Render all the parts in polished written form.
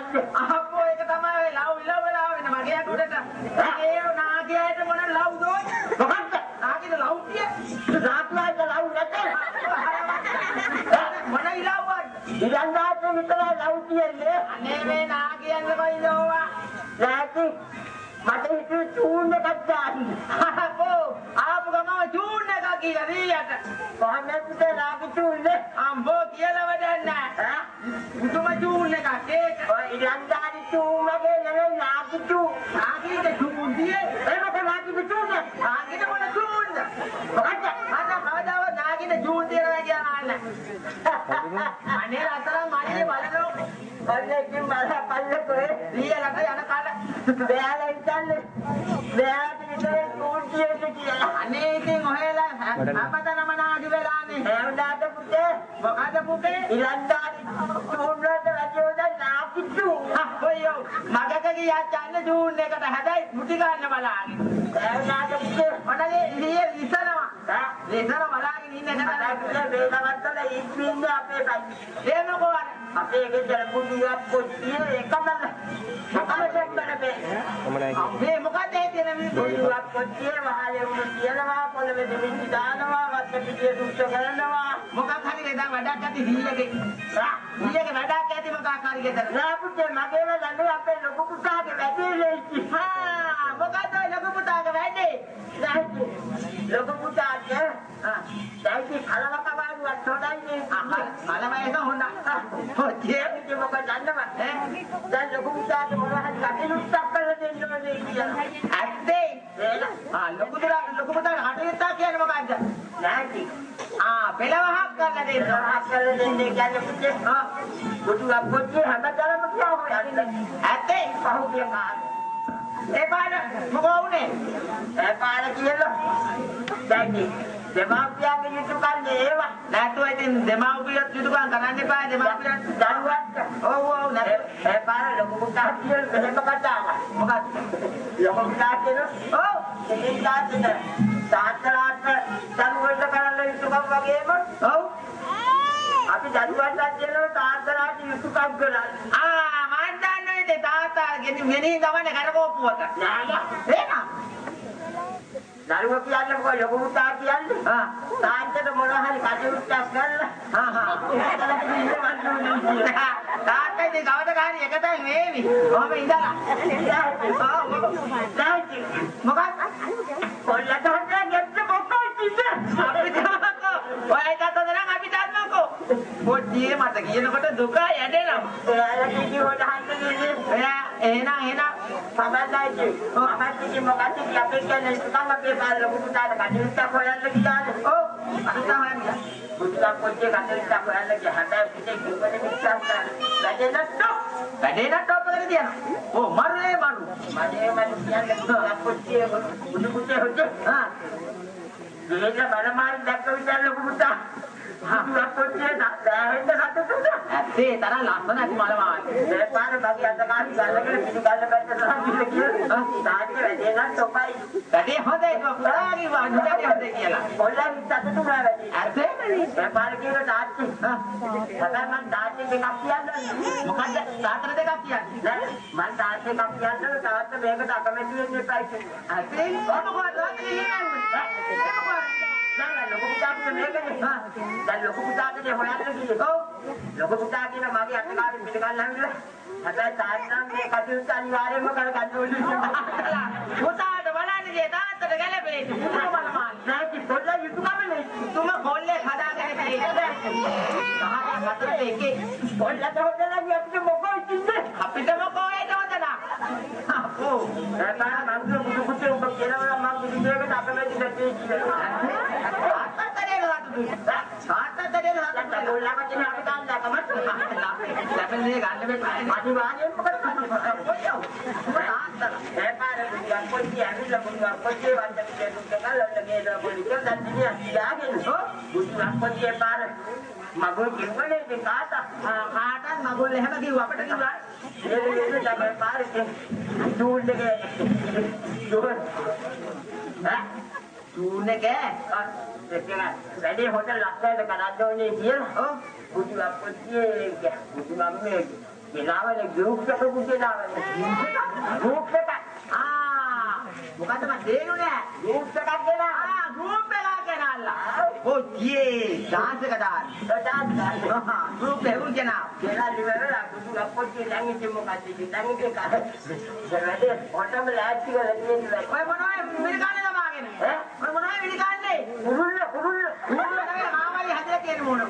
යන්නේ. අහපෝ ඒක තමයි ලව් වෙලා වෙන මගේ අකුඩට. ඒ නාගයාට මොන ලව්ද ඔය? මොකක්ද? නාගිට ලව් කිය. රාත්‍රියට ලව් නැතේ. මොන ඉලව්වද? ඉරන්දාට විතර ලව් කියන්නේ. අනේ මේ නාගයන්ගේ කොයිදෝවා? නැති මට හිතුවේ චූන් එකක් දාන්න. අහපෝ ආපු ගමම චූන් එකක් කියලා දීයට. කොහොමද නාගි චූන්නේ? අම්බෝ කියලා වැඩක් නැහැ. උතුම චූන් එකක් ඒක. ඔය ඉරන්දාට චූන් වගේ නෙවෙයි නාගි චූන්. නාගිට චූන් දියේ. ඒකට නාගි චූන්. නාගිට මොන චූන්ද? මොකක්ද? අද කවදාවත් නාගිට චූන් තියනවා කියලා අහන්න. අනේ රතරන් මන්නේ බලනෝ. ඔන්නකින් බලපල්ලකෝ. ලියලට යන කාල. බෑලා ඉඳන්නේ. බෑට විතර චූන් කියලා. අනේ ඉතින් ඔහෙලා අපතනම නාගි වෙලානේ. එවුනාට පුතේ මොකද පුතේ? ඉරන්දාට චූන් වලට වැඩිවද නාගි චූන්. අයියෝ මගක ගියා යන්න චූන් එකට හැබැයි මුටි ගන්න බලාගෙන. එවුනාට පුතේ මොනනේ ලිය ඉස්සනවා. ඉස්සන බලාගෙන ඉන්න එකට වේලවත්තල ඉස්මින්නේ අපේ පැත්තේ. එහෙම කොහොමද? අපේ ගෙදර කුඩුවක් කොච්චිය එකමද? මොකද බෑ. මේ මොකද හිතෙන මේ කුඩුවක් කොච්චිය වහලේ උණු තියනවා පොළවේ දෙමින් දානවා වත් පිටිය සුද්ධ කරනවා. මොකක් හරි නේද වැඩක් ඇති 100ගේ. 100ගේ වැඩක් ඇති මොකක් හරි ගෙදර. නෑ පුතේ මගේ ළඟ අපේ ලොකු පුතාගේ වැඩේ ලේසි. මොකද ලොකු පුතාගේ වැඩේ? ලොකු පුතාගේ දැයිති කලවක වාඩුවක් තොඩන්නේ. කලම එක හොඳ. ඔච්චේ ඉතින් මොකද දන්නවද? දැන් ලොකු පුතාගේ මොනවා හරි කටයුත්තක් කරලා දෙන්න ඕනේ කියලා. ඇත්තේ? ලොකු පුතාගේ හටයුත්තක් කියන්නේ මොකද්ද? නැති. පෙළවහක් කරලා දෙන්න. පෙළවහක් කරලා දෙන්නේ කියන්නේ පුතේ. කුඩුවක් කොච්චිය හැමදාම කියවෝ යන්නේ. ඇත්තේ? පහුගිය කාලේ. ඒ පාර මොකෝ උනේ? ඒ පාර කියලා. දැන් දෙමාපියන්ගේ යුතුයකම් ඒවා. නැතුව ඉතින් දෙමාපියත් යුතුයකම් කරන්න එපා දෙමාපියන් දරුවන්ට. ඔව් නැතු. ඒ පාර ලොකු පුතා කියලා මෙහෙම කතාවක්. මොකක්ද? ලොකු පුතා කියලා. ඔව්. ඉතින් තාත්තට තාත්තලාට දරුවන්ට කරන්න යුතුයකම් වගේම. ඔව්. අපි දරුවන්ට දෙනවා තාත්තලාට යුතුයකම් කරන්න. මන් දන්නේ ඉතින් තාත්තා ගෙනින් ගමන්නේ කරකෝපුවක. නෑ. එහෙනම් දරුවෝ කියන්නේ මොකද ලොකු පුතා කියන්නේ? තාත්තට මොනවා හරි කටයුත්තක් කරලා. තාත්තා ඉතින් කවද කාරි එකතෙන් වේවි. කොහොම ඉඳලා. මොකක්ද? කොල්ලට හොද්දා ගෙත්ත මොකක්ද ඉතින්? අපි තමකෝ. ඔය තාත්තද නම් අපි තමකෝ. පොඩ්ඩියේ මට කියනකොට දුක යැදෙනවා. එයාලා කිසි හොද හන්දන්නේ. එහෙනම් සමහරවිට අපිට මොකක්ද අපි කියන්නේ සුතම අපේ බාල ලොකු පුතාට කටයුත්තක් හොයන්න ගියාද? ඔව්. අපි තමයි පුතා පොඩ්ඩේ කටයුත්තක් හොයන්න ගියා. හැබැයි පිටේ කිව්වනේ මිස්සක් වැඩේ නැත්තෝ. වැඩේ නැත්තෝ අපතේ තියනවා. ඕ මරුනේ මරු. මගේ කියන්නේ පුතා පොඩ්ඩේ බුදු පුතේ හොද්ද? දෙහෙක බලමාරි දැක්ක විතර ලොකු පුතා. පුතා පොඩ්ඩේ දැහෙන්න සතුටුද? ඇත්තේ තරම් ලස්සන ඇති මලමාරි. ඒ පාර මගේ අතකාරි ගල්ලගෙන පිටු ගල්ල පැත්තට සම්පූර්ණ කියලා. තාත්තේ වැඩේ නැත්තෝපයි. වැඩේ හොඳයි කොහොමද වැඩේ හොඳයි කියලා. කොල්ලන් සතුටු නෑ වැඩේ. ඇත්තේ? ඒ පාර කියන තාත්තේ. හැබැයි මං තාත්තේ දෙකක් කියන්නේ. මොකද්ද තාත්තට දෙකක් කියන්නේ? නෑ මං තාත්තේ එකක් කියන්නේ තාත්තා මේකට අකමැති වෙන්න එපා කියලා. ඇත්තේ? කොහොමද දැන් ලොකු පුතාට මේකනේ. දැන් ලොකු පුතාට හොයන්න ගියේ. ඔව්. ලොකු පුතා කියන මගේ අතකාරි පිට ගන්න හැමිලා. හැබැයි තාත්තා මේ කටයුත්ත අනිවාර්යයෙන්ම කරගන්න ඕනේ. පුතාට බලන්නේ තාත්තට ගැලපෙන්නේ. පුතා බලමාන. නැති පොල්ල යුතුයකමනේ. තුම කොල්ලේ හදාගෙන ඉන්නේ. සහය හතරට එකේ. පොල්ලට හොදලා ගියත් මොකෝ ඉන්නේ? අපිට මොකෝ ඒක හොදලා. අපෝ. ඒ පාර මං බුදු පුතේ ඔබ කියනවා මම බුදු දෙයකට අකමැති නැති කියලා. තාත්තට කොල්ලම කියන අපි ගන්න කමත්. ලැබෙන්නේ ගන්න බෑ. අනිවාර්යයෙන්ම කරන්න. ඒ පාර බුදුන් පොඩි ඇවිල්ලා බුදුන් පොඩි වන්දන කියන කලල්ලගේ පොඩි කියලා දැන් යාගෙන බුදුන් පොඩි ඒ පාර මගුල් කිව්වනේ ඉතින් කාටත් මගුල් එහෙම කිව්වා අපිට කිව්වා. ඒ තමයි පාරේ චූන් එකේ චූන් එක වැඩි හොටල් ලස්සනට කරන්න ඕනේ කියලා. බුදුන් පොඩි බුදුන් අම්මේ ගෙනාවනේ ගෲප් එකකුත් ගෙනාවනේ. ගෲප් එක. මොකද්ද මන් තේරුනේ? ගෲප් එකක් ගෙනා. ගෲප් එකක් ගෙනල්ලා. ඔච්චියේ ඩාන්ස් එක දාන්න. ගෲප් එක ගෙනා. ගෙනා ඉවරලා බුදු අප්පොච්චි දැන් ඉතින් මොකද්ද ඉතින් දැන් ඉතින් වැඩේ ඔටම ලෑස්ති කරලා තියෙනවා. ඔය මොනවද මිනිකානේ ළමාගෙන? ඔය මොනවද මිනිකාන්නේ? කුරුල්ල නේ ආවයි හදලා තියෙන මොන?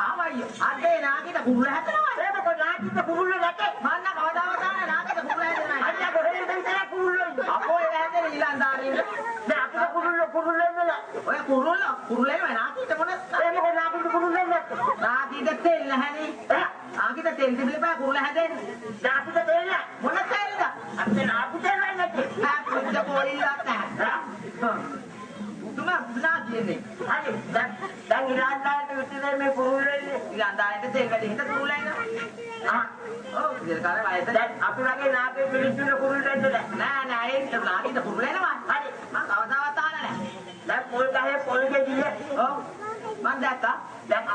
ආවයි අදේ නාගිට කුරුල්ල හැදෙනවා. ඒක කොහොමද නාගිට කුරුල්ල නැතේ? මන්න කවදාවත් ආන නාගිට කුරුල්ල හැදෙනවා. අයියා කොහෙන්ද දැන් කුරුල්ල? අපෝ ඒක හැදෙන ඊළඳාරින්. දැන් අපිට කුරුල්ල නෙලා. ඔය කුරුල්ලේ නාගිට මොනස්ස? ඒක නාගිට කුරුල්ල නැත්තේ. නාගිට තෙල් නැහැනේ. නාගිට තෙල් තිබිලා බෑ කුරුල්ල හැදෙන්නේ. නාගිට තෙල් නෑ. මොන තෙල්ද? අපේ නාගිට තෙල් නැත්තේ. පුච්ච පොලිල්ලක් නැහැ. උතුම පුනා කියන්නේ. හරි දැන් ඉරාන්දාට විතරේ මේ කුරුල්ලෙන්නේ. ඉරාන්දාට තෙල් වැඩි හිට කුරුල්ල එනවා. ඔව් ඉතින් කාලේ වයස දැන් අපි වගේ නාගේ පිළිතුරු කුරුල්ල දෙන්න නෑ ඒක නාගිට කුරුල්ල එනවා. හරි මම කවදාවත් ආන නැහැ. දැන් පොල් ගහේ පොල් ගෙඩිය. ඔව් මම දැක්කා. දැන්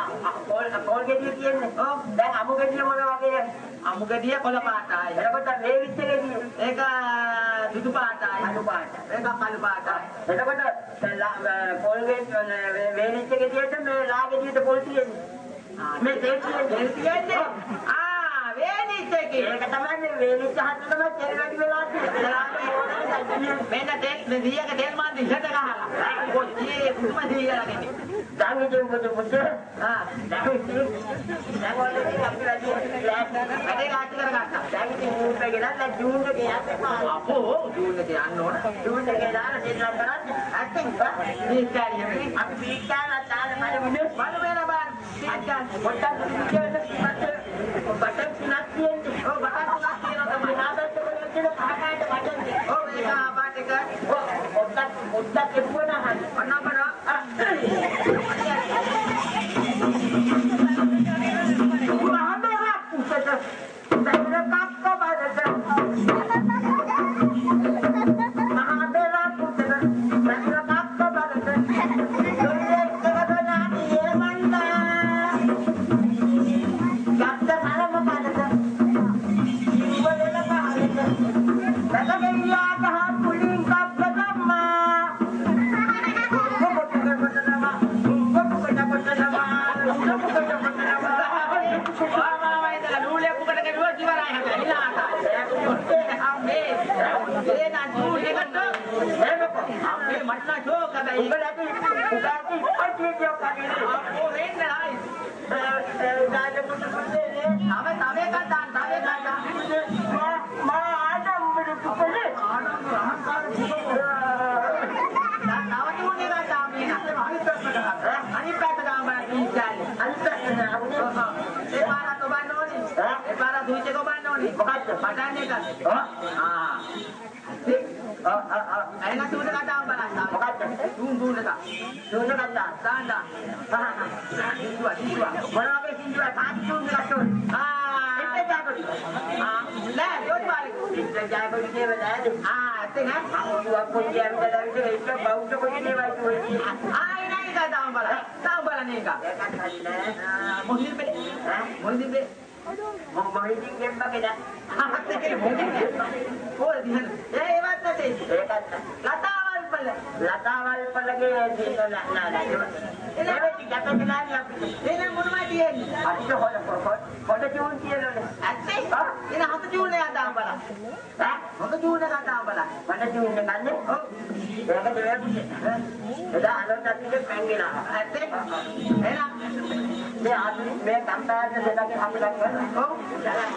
පොල් ගෙඩිය කියන්නේ. ඔව් දැන් අමු ගෙඩිය මොන වගේද? අමු ගෙඩිය කොළ පාටයි. එතකොට වේවිච්ච ගෙඩිය. ඒක සුදු පාටයි. අලු පාට. ඒක කළු පාටයි. එතකොට පොල් වේවිච්ච ගෙඩියට මේ ලා ගෙඩියට පොල් තියෙන්නේ. මේ තෙල් තියෙන්නේ. වේනිච්ච එකේ. ඒක තමයි මේ වේවිච්ච හදනම තෙල් වැඩි වෙලා තියෙන්නේ. මෙන්න තෙල් මෙදියක තෙල් මන් දිහට ගහලා. කොච්චි කුතුම දීලාගෙන. දැන් ඉතින් පුතේ දැන් ඔයාලගේ අපි වැඩේ ලාටි කරගත්තා. දැන් ඉතින් ඌට ගෙනල්ලා ජූන් එකේ යන්න අපෝ ජූන් එකේ යන්න ඕන. ජූන් එකේ දාලා දෙන්නම් කරන්නේ. ඇත්තෙන් මේ කාරියෙ අපි පීකාලා තාල බලමුනේ. බලු වෙන බාන. පීකා පොට්ටක් කියන්නේ බටන් තුනක් තියෙන්නේ. ඔව් බටන් තුනක් තියෙනවා තමයි. ආදත්ත වලින් කියන පහකට බටන් තියෙනවා. ඔව් ඒක පාට එක. පොට්ටක් එපුවනා හරි. අන්න බලන්න. Ayun sudah kata ang balas. Tunggu na ka. Sudah kata. Tanda. Dua. Mana ke sini satu na ka. Ito jago. Lah, jod balik. Ito jago ni wala. Tengah. Aku pun jam dalam itu bau tu ko ni ba tu. Ini kata ang balas. Tahu balas ni ka. Mohon be. Mohon be. Mohon game ba kita? Oh, dihan. Eh, ba't natin? Latawal pala. Latawal pala kaya dito na. Pero tigata nila lang. Ina mo naman diyan. Ito ko lang po. Kono yun siya lang. Ate, ina hato yun na yata ang bala. Ha? Hato yun na yata ang bala. Kono yun na kanya? Oh. Kaya ka diyan po siya. Eda, ano natin yung pangila? Ate, ina. May ato, may kampaya na sila kaya hapon lang. Oh. Jangan.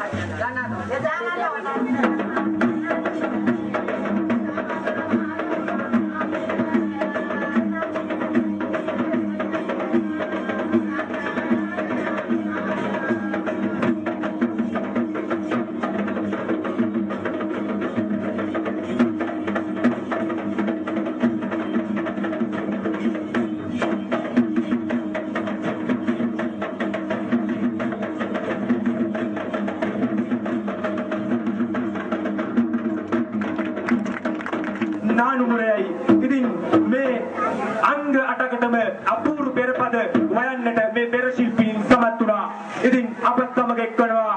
ඉතින් මේ අංග 8කටම අපූර්ව පෙරපද වයන්නට මේ පෙර ශිල්පීන් සමත් වුණා. ඉතින් අපත් සමග එක්වනවා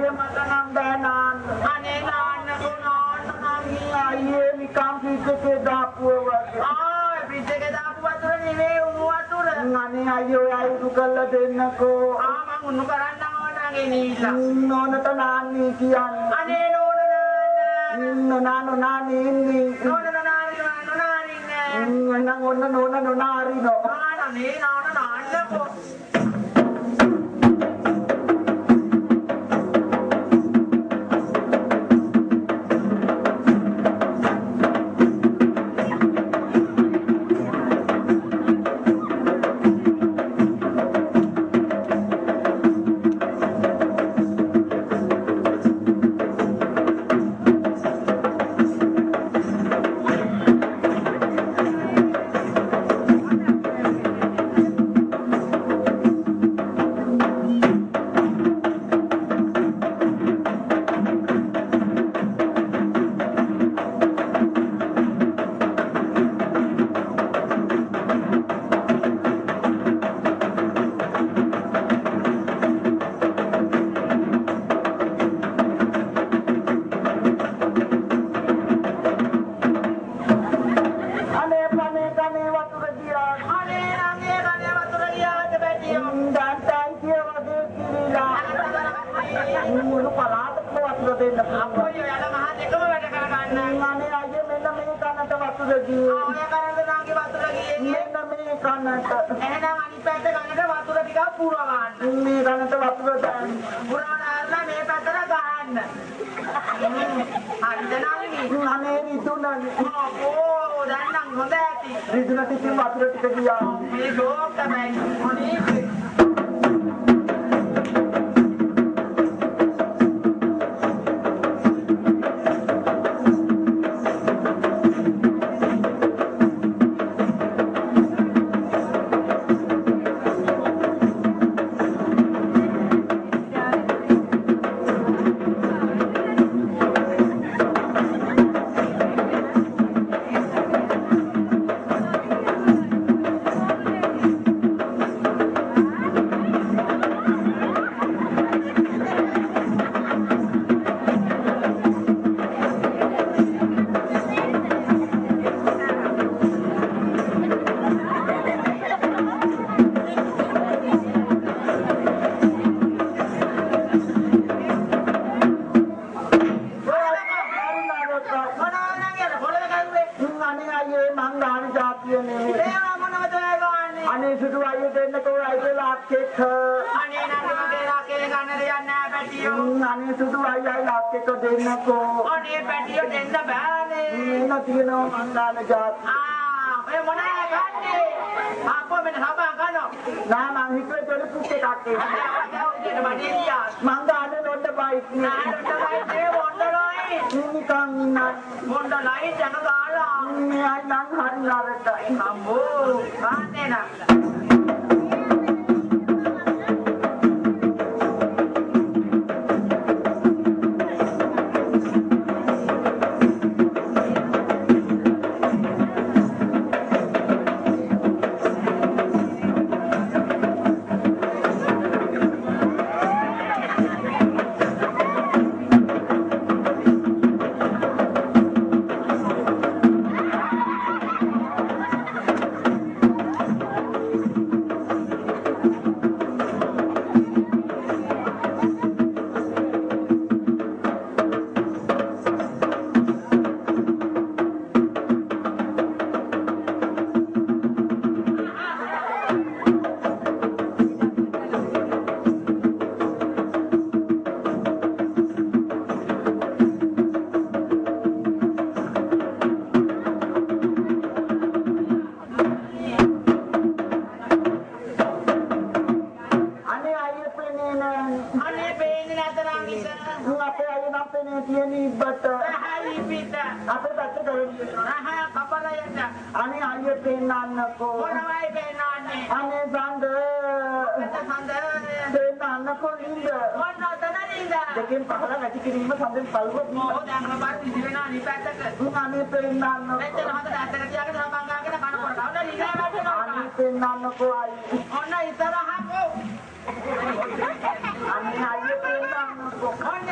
අයියේ මට නම් බෑ නාන්න. අනේ නාන්නකෝ නාන්න අයියේ නිකම් පිටකේ දාපුව වගේ. පිටකේ දාපු වතුර නෙවෙයි උණු වතුර. අනේ අයියෝ අයිතු කළා දෙන්නකෝ. මම උණු කරන්න ඕනගේ නීලා. නෝනට නාන්නේ කියන්නේ. අනේ නෝන නාන්නේ ඉන්නේ. නෝන නං ඔන්න නෝන නොනාරිනෝ. නාන්නේ නාන්නකෝ. Hãy subscribe cho kênh Ghiền Mì Gõ để không bỏ lỡ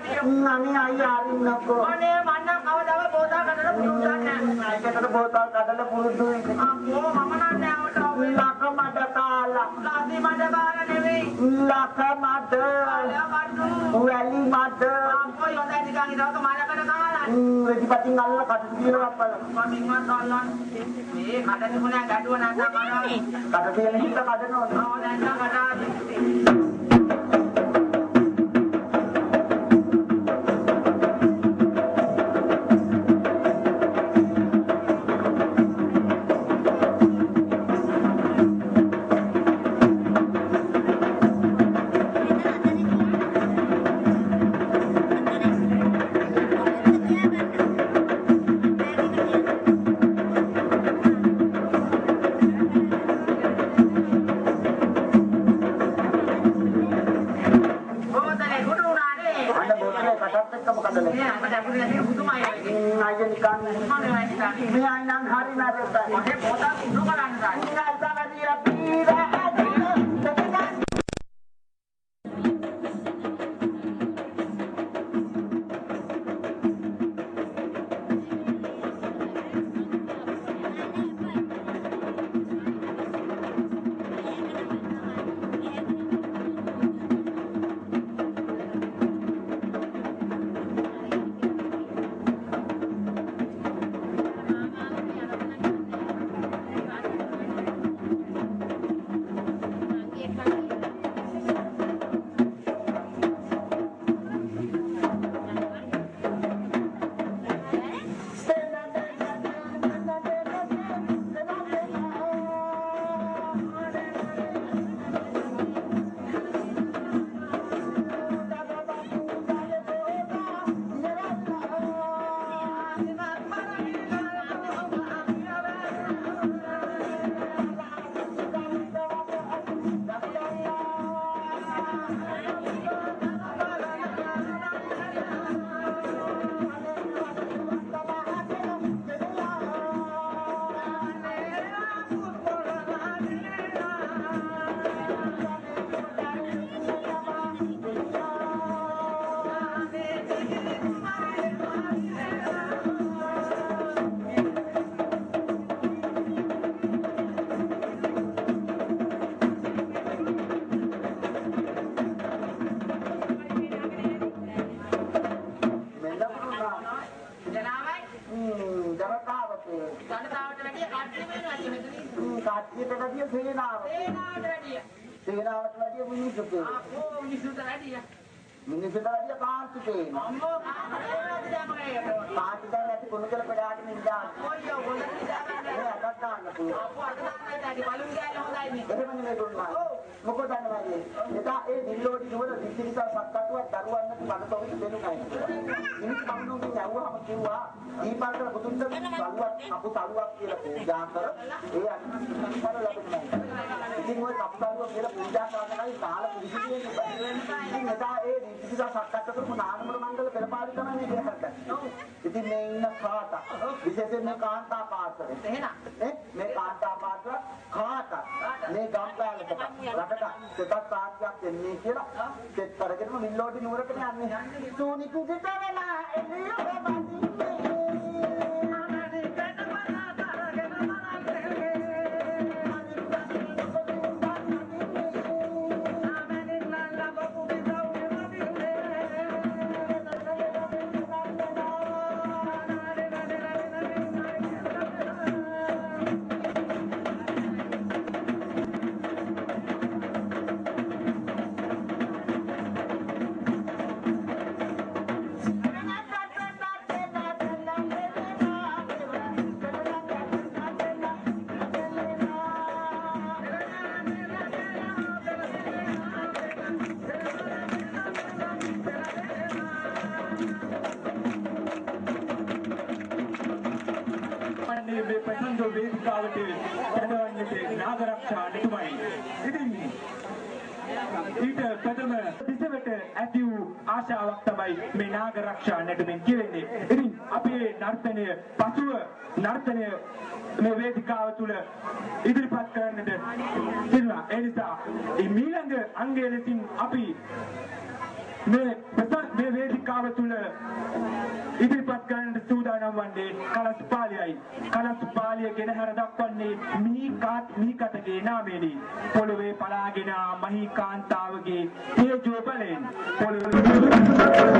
අනේ අයියා අරින්නකෝ. අනේ මන්න කවදාවත් බෝතල් කඩලා පුරුදු නැහැ. ඒකට බෝතල් කඩලා පුරුදුයි. අම්මෝ මම නන්නේ ආවට ලක මඩ කාලා. ලාසි මඩ කාලා නෙවෙයි. ලක මඩ. වැලි මඩ. අම්මෝ යොදා නිකන් ඉතවක මලකට කාලා. රෙදිපතින් අල්ල කට දිනනවා අපල. මමින්වත් අල්ලන්න. මේ කඩ තිබුණා ගැඩුව නැත්නම් කරා. කට තියෙන හිත කඩනවා. ආ නැත්නම් කඩා. මිනිස්සුන්ට වැඩිය කාන්ති තේනවා. අම්මෝ කාටද දැම්මේ? කාන්ති දැන් නැති කුණු කල පෙඩාගෙන ඉඳලා. ඔයෝ හොඳට ඉඳගන්න. ඒ අතක් ගන්න පුළුවන්. අප්පෝ අත දාන්නයි ඇති බලුන් ගෑල්ල හොඳයිනේ. එහෙම නෙමෙයි දුන්නා. මොකද දන්නවද? එදා ඒ දිල්ලෝඩි නුවර දිස්ත්‍රික්ක සක්කටුවක් දරුවන්නට මනසොවිත දෙනුනයි. මිනිස් කම්නුගේ යවුවම කිව්වා දීපන්තර බුදුන්ට සලුවක් කපු සලුවක් කියලා පූජා කර ඒ අනුසාර ලැබුණා. ඉතින් ඔය කපු සලුව කියලා පූජා කරනකයි කාල පිළිසිදෙන්නේ. ඉතින් එදා ඒ දිස්ත්‍රික්ක සක්කටුවක නානමර මණ්ඩල පෙරපාලි තමයි මේ හැරගත්තේ. ඉතින් මේ ඉන්න කාට විශේෂයෙන් මේ කාන්තා පාත්‍රය. එහෙනම් මේ කාන්තා පාත්‍ර කාට මේ ගම්පාලකට රටට සෙතක් කාර්යයක් දෙන්නේ කියලා සෙත් කරගෙනම විල්ලෝඩි නුවරට යන්නේ. සෝනි කුදිට වෙලා එළිය බඳින්නේ. මේ ප්‍රසංග වේදිකාවට පැනවන්නේ නාගරක්ෂා නිතුමයි. ඉතින් ඊට ප්‍රථම දිසවට ඇති වූ ආශාවක් තමයි මේ නාගරක්ෂා නැටුමින් කියවෙන්නේ. ඉතින් අපේ නර්තනය පසුව නර්තනය මේ වේදිකාව තුළ ඉදිරිපත් කරන්නට සිදුවා. ඒ නිසා ඊළඟ අංගය ලෙසින් අපි මේ වේදිකාව වේදිකාව තුල ඉදිරිපත් කරන්නට සූදානම් වන්නේ කලස් පාලියයි. කලස් පාලිය ගෙනහැර දක්වන්නේ මීකතගේ නාමයෙනි. පොළවේ පලාගෙන මහී කාන්තාවගේ තේජෝ බලයෙන් පොළවේ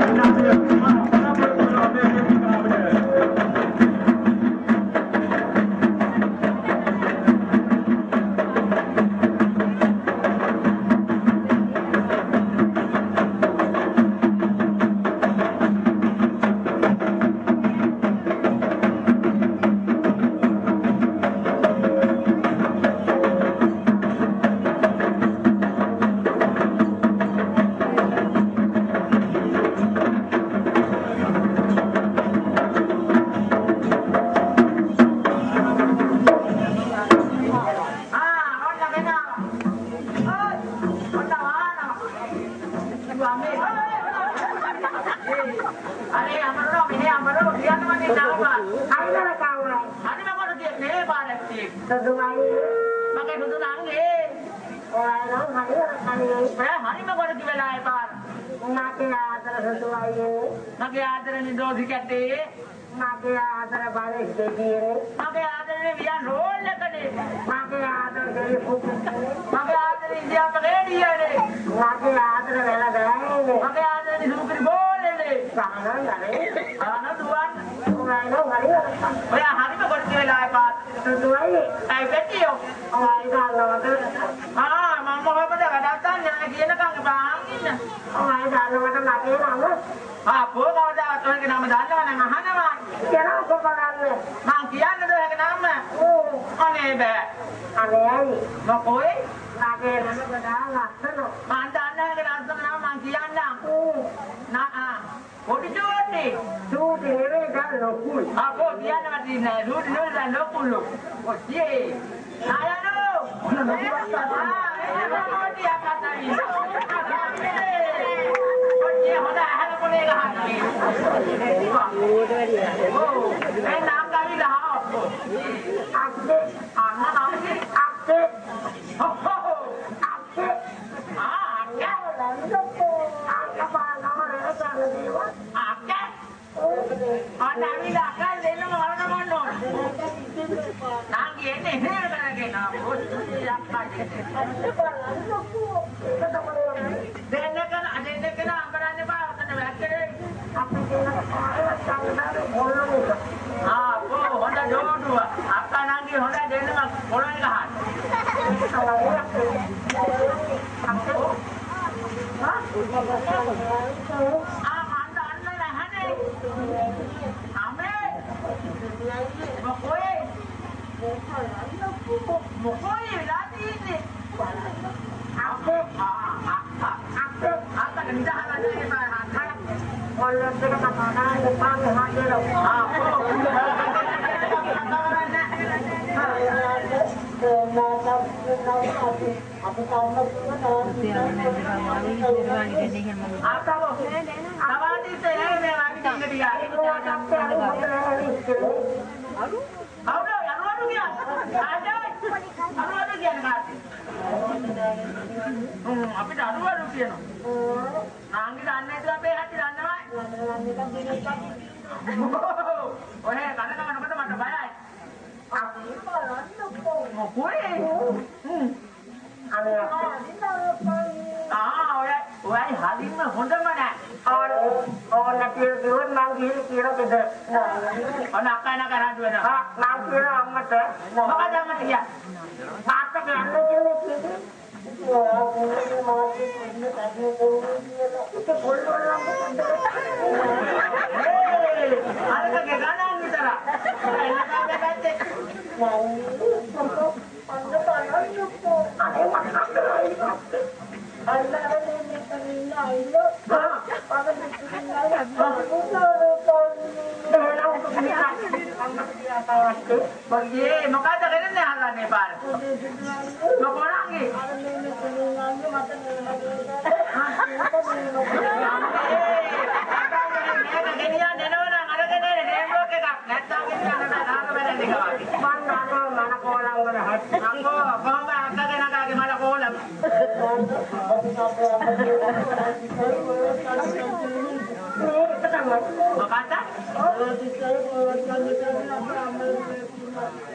Ini මොකක්ද?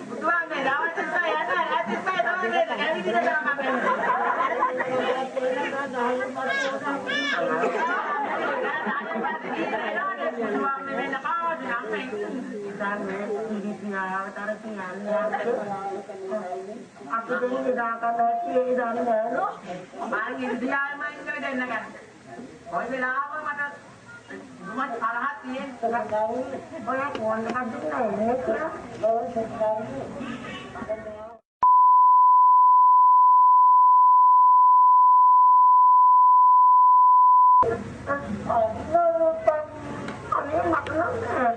බුදුන් මේ දවස් තුන යනවා රාත්‍රී පහ තමයි කැවිදිද කරනවා aku jadi tidak akan hati dan baru. Mari dia main ke dan kan. Kau bila apa mata cuma salah hati. Sedang oleh kawan dekat ini ya. Oh sedang.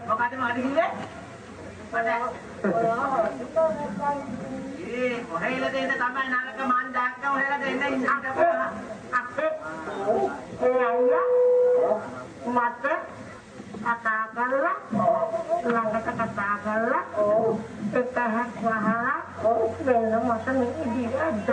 Makanya mau digini? Pada. Mohela dena තමයි නරක මන් දැක්ක මොහෙලා දෙන්න ඉන්නට අපේ එයයියා මට කතා කරලා ළඟට කතා කරලා එකහක් වහලා වෙන මට මේ ඉදිරියට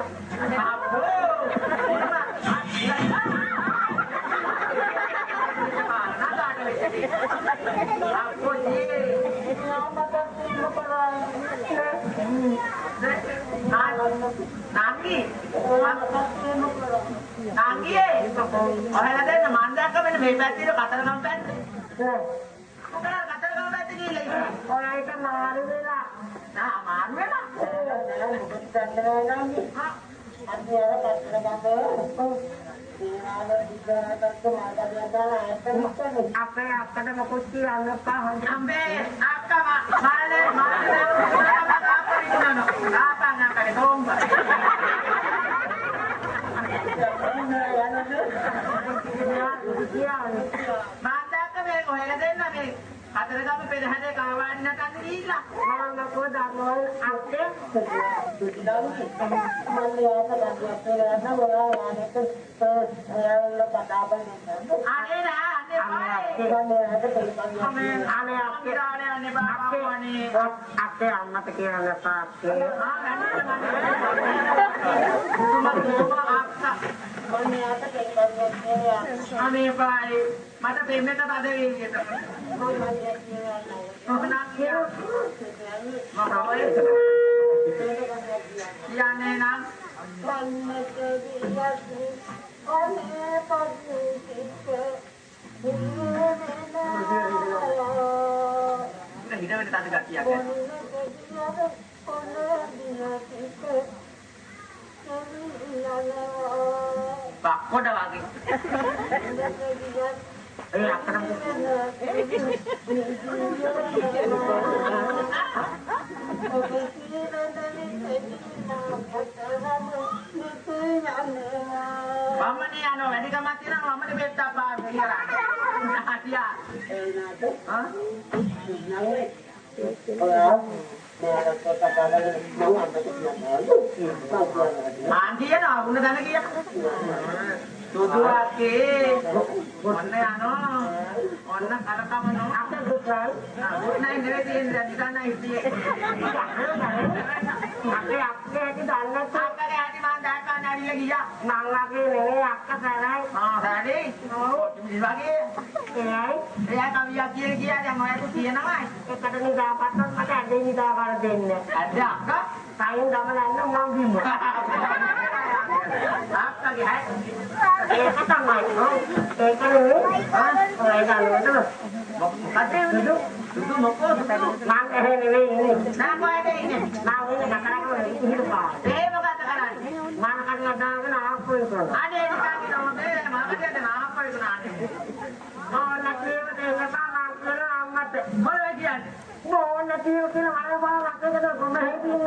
Nanggi ඔහෙලා දෙන්න මන් දැක්ක මෙන්න මේ පැත්තේ කතරගම පැත්තේ. මොකද කතරගම පැත්තේ ගිහලා ඉන්නේ. ඔයාලට මාරු වෙලා. මාරු වෙලා. මොකද කරන්නේ නංගි? අපි අර කතරගම අපේ අක්කට මොකද කියන්න එපා හොඳ අම්බේ අක්කා මානේ ආපංගකට කොම්බ මාන්දාක මේ කොහෙද දෙන්න මේ කතරගම පෙරහැරේ කාවන්න කන්න ගිහිල්ලා මම මොකද අනෝල් අක්කේ මල්ලියට ගන්න මොනවාට එයාලා කතා කරන්නේ අනේ නෑ අපේ අම්මට කියන්න එපා අනේ බයි මට දෙන්නට බද වේවිද කියන්නේ නම් හිතවට තද ගතියක් බක්කොඩ වගේ ඒ අතරම මමනේ යනවා වැඩිකමක් තියෙනවා මමනේ බෙත්ත අපා කියලා හතියා ආන්තියන වුණ දන කිය සුදුවාකේ ඔන්න යනවා ඔන්න කරකමනෝ අපේ පුතල් නෑ නෙවෙයි තියෙන්නේ නිකන් හිටියේ අපේ අක්කේ ඇටි දන්නත් අක්කගේ ඇටි මං දැක්කන් ඇවිල්ලා ගියා මං අගේ නෙවෙයි අක්ක සරයි සාරේ මේ වගේ එයා කවියක් කියලා දැන් ඔයාලට කියනවායි එකට නිදාපත්තත් මට ඇදේ නිදා කර දෙන්න ඇද්ද අක්කා සයින් ගමනන්න මං බිම අක්කගේ හැයි ඒක තමයි ඒක නෙවෙයි ඔය ගන්නවද මොකද දුදු මොකෝ මං එහෙ නෙවෙයි ඉන්නේ නෑ කොහෙද ඉන්නේ මං ඉන්නේ කතරගම ඉහිලපා ඒ මොකද කරන්නේ මං කරලා දාගෙන ආපුයි කරනවා අනේ නිකන් නෝ මේ මාකටියට නාප්පයි දුනානේ ඕන කීව දෙන්න බා මං කරා අම්මට මොනවද කියන්නේ ඕන කීව කියලා මම බා රකේද කොම හැදිනේ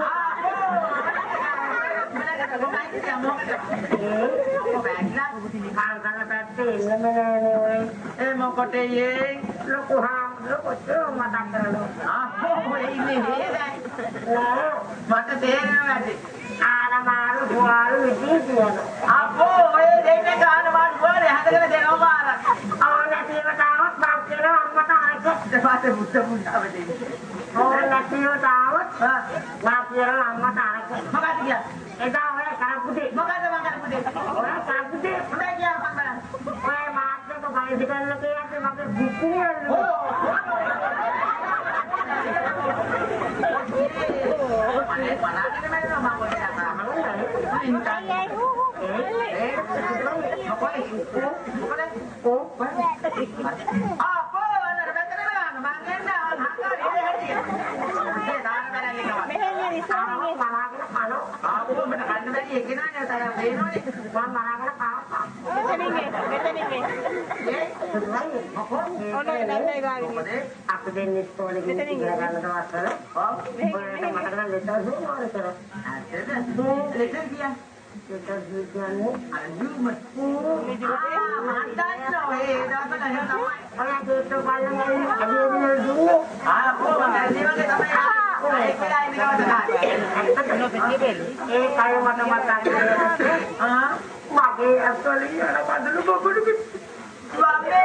ලොකු හාමුදුරුවෝ මතක් කරනවා මට තේරෙනවා ඇති ආනමාරු පුවාරු විදිහට කියනවා අපෝ ඔය දෙන්නේ ගානමාරු පුවාරේ හදගෙන දෙනවා බාර ඕන කීවතාවක් මම කියලා අම්මට ආයෙත් දෙපාතේ බුද්ධ පුණ්‍යාව දෙන්නේ ඕන කීවතාවක් මම කියලා අම්මට ආයෙත් මොකක්ද කියන්නේ එදා ඔය කරපුටි මොකද මම කරපුටි ඔය කරපුටි හොඳයි කියලා මම බලන්න ඔය මාත් එක්ක බයිලා කිසි කෙනෙක් කියන්නේ මගේ බුක්කුනේ aku jenis sekolah gini juga kan dokter. Oh, boleh makanan letter semua letter. Ada letter dia. Letter dia ni ada mas. Mantan loh, dapat ada nama. Kalau itu paling ada dulu. Aku nanti kita tambah. Kalau mata-mata mage actually ada padulu bagus dulu. Suami,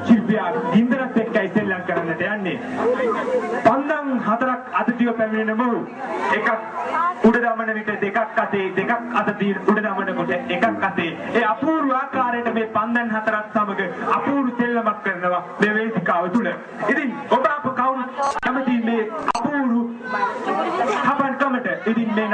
ශිල්පියා ගින්දරත් එක්කයි සෙල්ලම් කරන්නට යන්නේ. පන්දම් 4ක් අතතිය පැමිණෙන මොහු එකක් උඩ දමන විට දෙකක් අතේ දෙකක් අතතිය උඩ දමනකොට එකක් අතේ ඒ අපූර්ව ආකාරයට මේ පන්දන් 4ක් සමග අපූර්ව සෙල්ලමක් කරනවා මේ වේදිකාව තුල. ඉතින් ඔබ අප කවුරුත් කැමති මේ අපූර්ව හපන්කමට ඉතින් මේ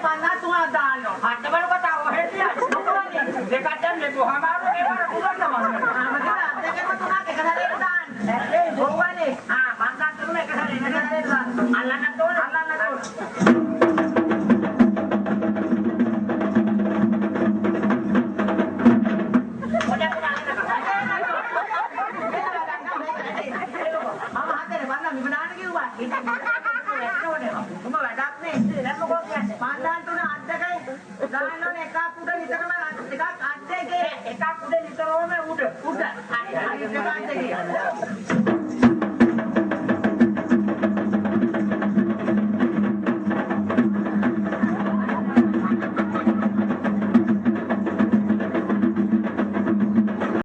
Bang ඔක්කොම එක සැරේ අල්ලන්නත් ඕනේ. එකක් උඩ නිතරම උඩ. හරි.